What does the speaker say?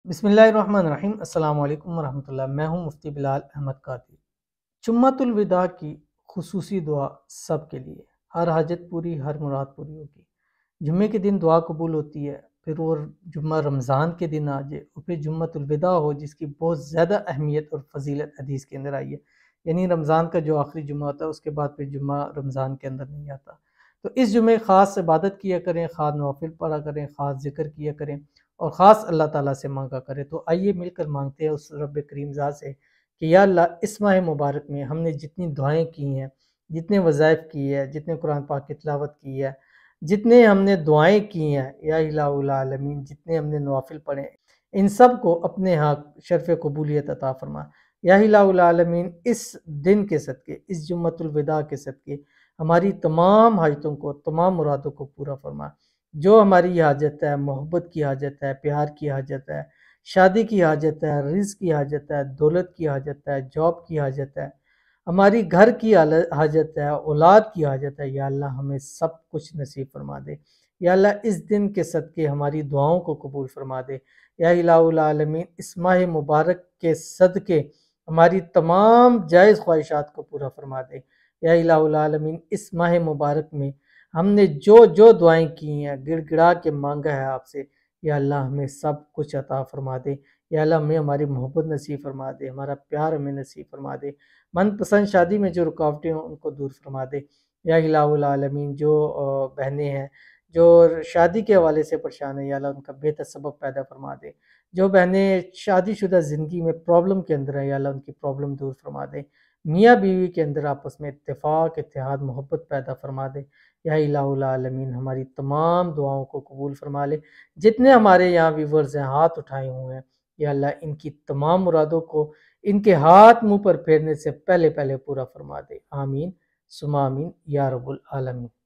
بسم اللہ الرحمن الرحیم۔ السلام علیکم ورحمۃ اللہ۔ میں ہوں مفتی بلال احمد قادری۔ جمعۃ الوداع کی خصوصی دعا سب کے لیے، ہر حاجت پوری، ہر مراد پوری ہوگی۔ جمعے کے دن دعا قبول ہوتی ہے، پھر وہ جمعہ رمضان کے دن آ جائے اور پھر جمعۃ الوداع ہو، جس کی بہت زیادہ اہمیت اور فضیلت حدیث کے اندر آئی ہے۔ یعنی رمضان کا جو آخری جمعہ ہوتا ہے، اس کے بعد پھر جمعہ رمضان کے اندر نہیں آتا۔ تو اس جمعے خاص عبادت کیا کریں، خاص نوافل پڑھا کریں، خاص ذکر کیا کریں اور خاص اللہ تعالیٰ سے مانگا کرے۔ تو آئیے مل کر مانگتے ہیں اس رب کریم ذات سے کہ یا اللہ، اس ماہ مبارک میں ہم نے جتنی دعائیں کی ہیں، جتنے وظائف کی ہے، جتنے قرآن پاک کی تلاوت کی ہے، جتنے ہم نے دعائیں کی ہیں، یا الہ العالمین، جتنے ہم نے نوافل پڑھے، ان سب کو اپنے ہاں شرف قبولیت عطا فرما۔ یا الہ العالمین، اس دن کے صدقے، اس جمعۃ الوداع کے صدقے ہماری تمام حاجتوں کو، تمام مرادوں کو پورا فرما۔ جو ہماری حاجت ہے، محبت کی حاجت ہے، پیار کی حاجت ہے، شادی کی حاجت ہے، رزق کی حاجت ہے، دولت کی حاجت ہے، جاب کی حاجت ہے، ہماری گھر کی حاجت ہے، اولاد کی حاجت ہے، یا اللہ ہمیں سب کچھ نصیب فرما دے۔ یا اللہ، اس دن کے صدقے ہماری دعاؤں کو قبول فرما دے۔ یا الہ العالمین، اس ماہ مبارک کے صدقے ہماری تمام جائز خواہشات کو پورا فرما دے۔ یا الہ العالمین، اس ماہ مبارک میں ہم نے جو دعائیں کی ہیں، گڑ گڑا کے مانگا ہے آپ سے، یا اللہ ہمیں سب کچھ عطا فرما دے۔ یا اللہ ہمیں ہماری محبت نصیب فرما دے، ہمارا پیار ہمیں نصیب فرما دے۔ من پسند شادی میں جو رکاوٹیں ہوں ان کو دور فرما دے۔ یا الہ العالمین، جو بہنیں ہیں جو شادی کے حوالے سے پریشان ہیں، یا اللہ ان کا بہتر سبب پیدا فرما دے۔ جو بہنیں شادی شدہ زندگی میں پرابلم کے اندر ہیں، یا اللہ ان کی پرابلم دور فرما دے۔ میاں بیوی کے اندر آپس میں اتفاق، اتحاد، محبت پیدا فرما دے۔ یا الہ العالمین، ہماری تمام دعاؤں کو قبول فرما لے۔ جتنے ہمارے یہاں ویورز ہیں، ہاتھ اٹھائے ہوئے ہیں، یا اللہ ان کی تمام مرادوں کو ان کے ہاتھ منہ پر پھیرنے سے پہلے پورا فرما دے۔ آمین ثم آمین یا رب العالمین۔